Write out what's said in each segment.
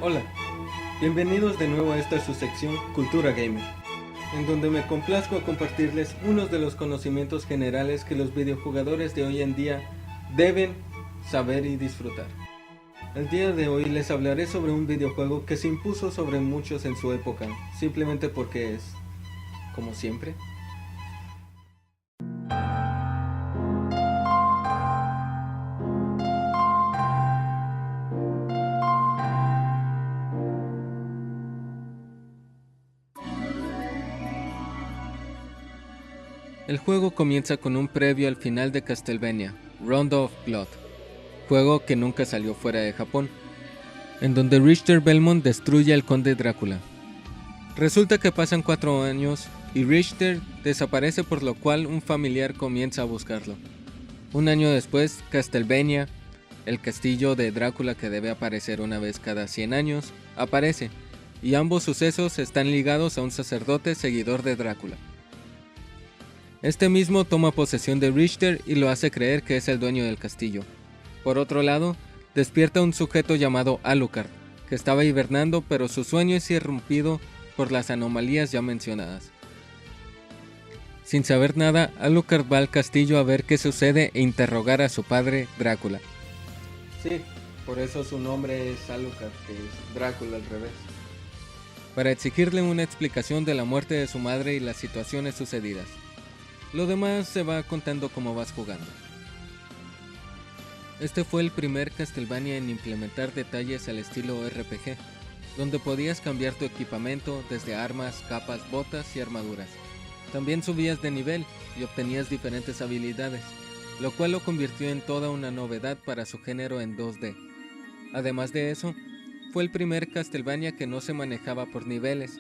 Hola, bienvenidos de nuevo a esta su sección Cultura Gamer, en donde me complazco a compartirles unos de los conocimientos generales que los videojugadores de hoy en día deben saber y disfrutar. El día de hoy les hablaré sobre un videojuego que se impuso sobre muchos en su época, simplemente porque es, como siempre, el juego comienza con un previo al final de Castlevania, Rondo of Blood, juego que nunca salió fuera de Japón, en donde Richter Belmont destruye al conde Drácula. Resulta que pasan 4 años y Richter desaparece, por lo cual un familiar comienza a buscarlo. Un año después, Castlevania, el castillo de Drácula que debe aparecer una vez cada 100 años, aparece, y ambos sucesos están ligados a un sacerdote seguidor de Drácula. Este mismo toma posesión de Richter y lo hace creer que es el dueño del castillo. Por otro lado, despierta un sujeto llamado Alucard, que estaba hibernando, pero su sueño es irrumpido por las anomalías ya mencionadas. Sin saber nada, Alucard va al castillo a ver qué sucede e interrogar a su padre, Drácula. Sí, por eso su nombre es Alucard, que es Drácula al revés. Para exigirle una explicación de la muerte de su madre y las situaciones sucedidas. Lo demás se va contando como vas jugando. Este fue el primer Castlevania en implementar detalles al estilo RPG, donde podías cambiar tu equipamiento desde armas, capas, botas y armaduras. También subías de nivel y obtenías diferentes habilidades, lo cual lo convirtió en toda una novedad para su género en 2D. Además de eso, fue el primer Castlevania que no se manejaba por niveles,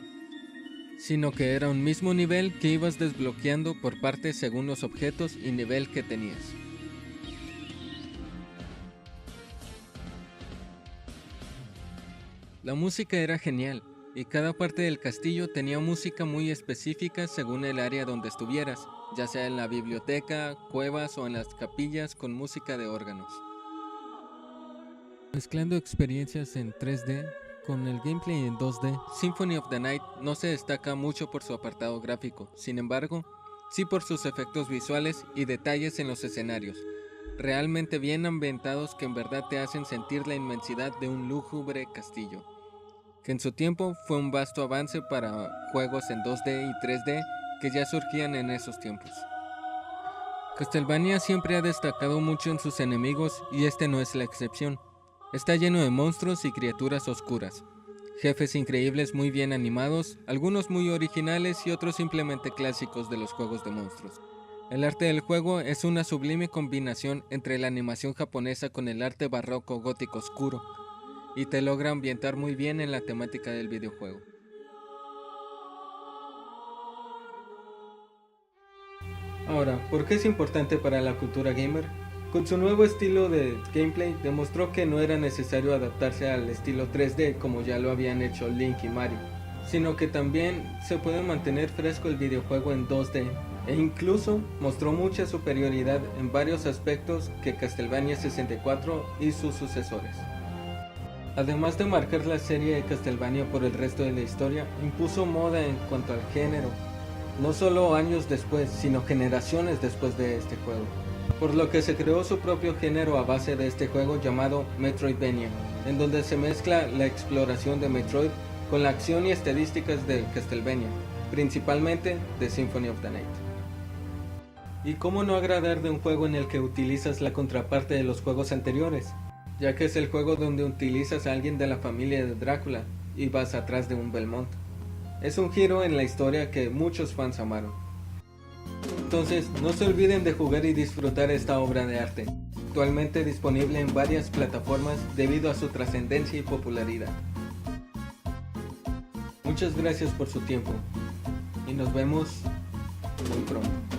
sino que era un mismo nivel que ibas desbloqueando por partes según los objetos y nivel que tenías. La música era genial, y cada parte del castillo tenía música muy específica según el área donde estuvieras, ya sea en la biblioteca, cuevas o en las capillas con música de órganos. Mezclando experiencias en 3D con el gameplay en 2D, Symphony of the Night no se destaca mucho por su apartado gráfico, sin embargo, sí por sus efectos visuales y detalles en los escenarios, realmente bien ambientados que en verdad te hacen sentir la inmensidad de un lúgubre castillo, que en su tiempo fue un vasto avance para juegos en 2D y 3D que ya surgían en esos tiempos. Castlevania siempre ha destacado mucho en sus enemigos y este no es la excepción. Está lleno de monstruos y criaturas oscuras, jefes increíbles muy bien animados, algunos muy originales y otros simplemente clásicos de los juegos de monstruos. El arte del juego es una sublime combinación entre la animación japonesa con el arte barroco gótico oscuro, y te logra ambientar muy bien en la temática del videojuego. Ahora, ¿por qué es importante para la cultura gamer? Con su nuevo estilo de gameplay demostró que no era necesario adaptarse al estilo 3D como ya lo habían hecho Link y Mario, sino que también se puede mantener fresco el videojuego en 2D, e incluso mostró mucha superioridad en varios aspectos que Castlevania 64 y sus sucesores. Además de marcar la serie de Castlevania por el resto de la historia, impuso moda en cuanto al género, no solo años después, sino generaciones después de este juego, por lo que se creó su propio género a base de este juego llamado Metroidvania, en donde se mezcla la exploración de Metroid con la acción y estadísticas de Castlevania, principalmente de Symphony of the Night. ¿Y cómo no agradar de un juego en el que utilizas la contraparte de los juegos anteriores? Ya que es el juego donde utilizas a alguien de la familia de Drácula y vas atrás de un Belmont. Es un giro en la historia que muchos fans amaron. Entonces, no se olviden de jugar y disfrutar esta obra de arte, actualmente disponible en varias plataformas debido a su trascendencia y popularidad. Muchas gracias por su tiempo y nos vemos muy pronto.